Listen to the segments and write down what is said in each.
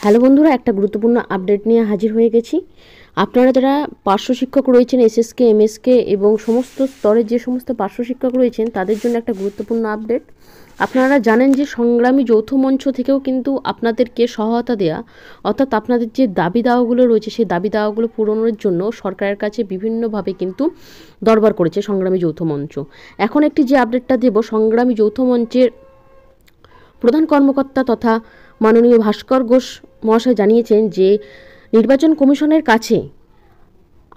Hello বন্ধুরা, একটা গুরুত্বপূর্ণ আপডেট নিয়ে হাজির হয়ে গেছি। আপনারা যারা পার্শ্ব শিক্ষক রয়েছেন, এসএসকে, এমএসকে এবং সমস্ত স্তরের যে সমস্ত পার্শ্ব শিক্ষক রয়েছেন তাদের জন্য একটা গুরুত্বপূর্ণ আপডেট। আপনারা জানেন যে সংগ্রামী যৌথ মঞ্চ থেকেও কিন্তু আপনাদেরকে সহায়তা দেয়া, অর্থাৎ আপনাদের যে দাবি দাওয়াগুলো রয়েছে সেই দাবি দাওয়াগুলো পূরণের জন্য সরকারের কাছে বিভিন্নভাবে কিন্তু দরবার করেছে সংগ্রামী যৌথ মঞ্চ। এখন একটি যে আপডেটটা দেব, সংগ্রামী যৌথ মঞ্চের প্রধান কর্মকর্তা তথা মাননীয় ভাস্কর ঘোষ মহাশয় জানিয়েছেন যে নির্বাচন কমিশনের কাছে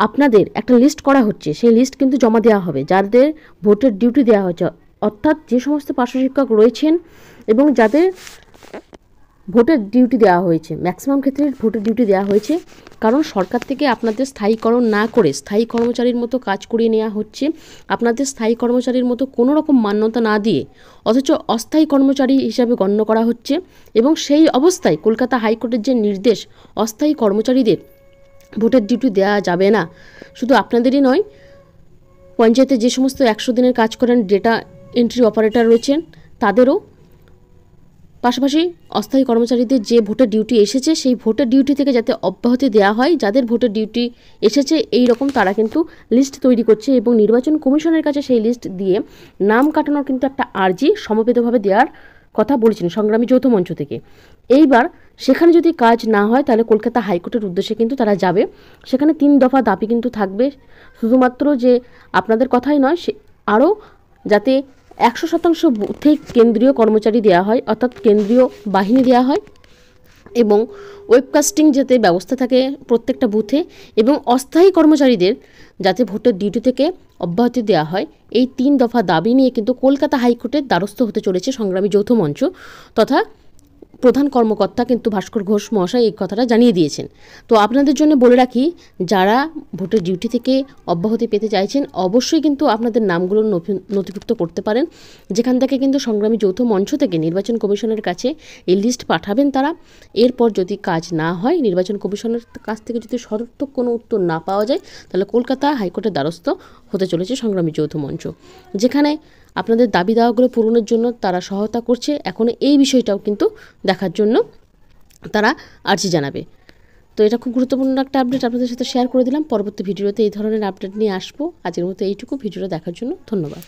আপনাদের একটা লিস্ট করা হচ্ছে, সেই লিস্ট কিন্তু জমা দেওয়া হবে যাদের ভোটের ডিউটি দেওয়া হচ্ছে, অর্থাৎ যে সমস্ত পার্শ্ব শিক্ষক রয়েছেন এবং যাদের ভোটের ডিউটি দেওয়া হয়েছে, ম্যাক্সিমাম ক্ষেত্রে ভোটের ডিউটি দেওয়া হয়েছে, কারণ সরকার থেকে আপনাদের স্থায়ীকরণ না করে স্থায়ী কর্মচারীর মতো কাজ করিয়ে নেওয়া হচ্ছে। আপনাদের স্থায়ী কর্মচারীর মতো কোনো রকম মান্যতা না দিয়ে অথচ অস্থায়ী কর্মচারী হিসাবে গণ্য করা হচ্ছে। এবং সেই অবস্থায় কলকাতা হাইকোর্টের যে নির্দেশ, অস্থায়ী কর্মচারীদের ভোটের ডিউটি দেওয়া যাবে না। শুধু আপনাদেরই নয়, পঞ্চায়েতে যে সমস্ত 100 দিনের কাজ করেন ডেটা এন্ট্রি অপারেটর রয়েছেন তাদেরও, পাশাপাশি অস্থায়ী কর্মচারীদের যে ভোটের ডিউটি এসেছে সেই ভোটের ডিউটি থেকে যাতে অব্যাহতি দেওয়া হয়, যাদের ভোটের ডিউটি এসেছে এই রকম তারা কিন্তু লিস্ট তৈরি করছে এবং নির্বাচন কমিশনের কাছে সেই লিস্ট দিয়ে নাম কাটানোর কিন্তু একটা আর্জি সমবেতভাবে দেওয়ার কথা বলেছেন সংগ্রামী যৌথ মঞ্চ থেকে। এইবার সেখানে যদি কাজ না হয় তাহলে কলকাতা হাইকোর্টের উদ্দেশ্যে কিন্তু তারা যাবে। সেখানে 3 দফা দাবি কিন্তু থাকবে, শুধুমাত্র যে আপনাদের কথাই নয়, সে আরও যাতে 100% বুথে কেন্দ্রীয় কর্মচারী দেওয়া হয়, অর্থাৎ কেন্দ্রীয় বাহিনী দেওয়া হয় এবং ওয়েবকাস্টিং যাতে ব্যবস্থা থাকে প্রত্যেকটা বুথে, এবং অস্থায়ী কর্মচারীদের যাতে ভোটের ডিউটি থেকে অব্যাহতি দেওয়া হয়। এই 3 দফা দাবি নিয়ে কিন্তু কলকাতা হাইকোর্টের দ্বারস্থ হতে চলেছে সংগ্রামী যৌথ মঞ্চ তথা প্রধান কর্মকর্তা কিন্তু ভাস্কর ঘোষ মহাশয় এই কথাটা জানিয়ে দিয়েছেন। তো আপনাদের জন্য বলে রাখি, যারা ভোটের ডিউটি থেকে অব্যাহতি পেতে চাইছেন অবশ্যই কিন্তু আপনাদের নামগুলো নথিভুক্ত করতে পারেন, যেখান থেকে কিন্তু সংগ্রামী যৌথ মঞ্চ থেকে নির্বাচন কমিশনের কাছে এই লিস্ট পাঠাবেন তারা। এরপর যদি কাজ না হয়, নির্বাচন কমিশনের কাছ থেকে যদি সদর্থক কোনো উত্তর না পাওয়া যায়, তাহলে কলকাতা হাইকোর্টের দ্বারস্থ হতে চলেছে সংগ্রামী যৌথ মঞ্চ, যেখানে আপনাদের দাবি দাওয়াগুলো পূরণের জন্য তারা সহায়তা করছে। এখন এই বিষয়টাও কিন্তু দেখার জন্য তারা আর্জি জানাবে। তো এটা খুব গুরুত্বপূর্ণ একটা আপডেট আপনাদের সাথে শেয়ার করে দিলাম। পরবর্তী ভিডিওতে এই ধরনের আপডেট নিয়ে আসবো। আজকের মতো এইটুকু। ভিডিওটা দেখার জন্য ধন্যবাদ।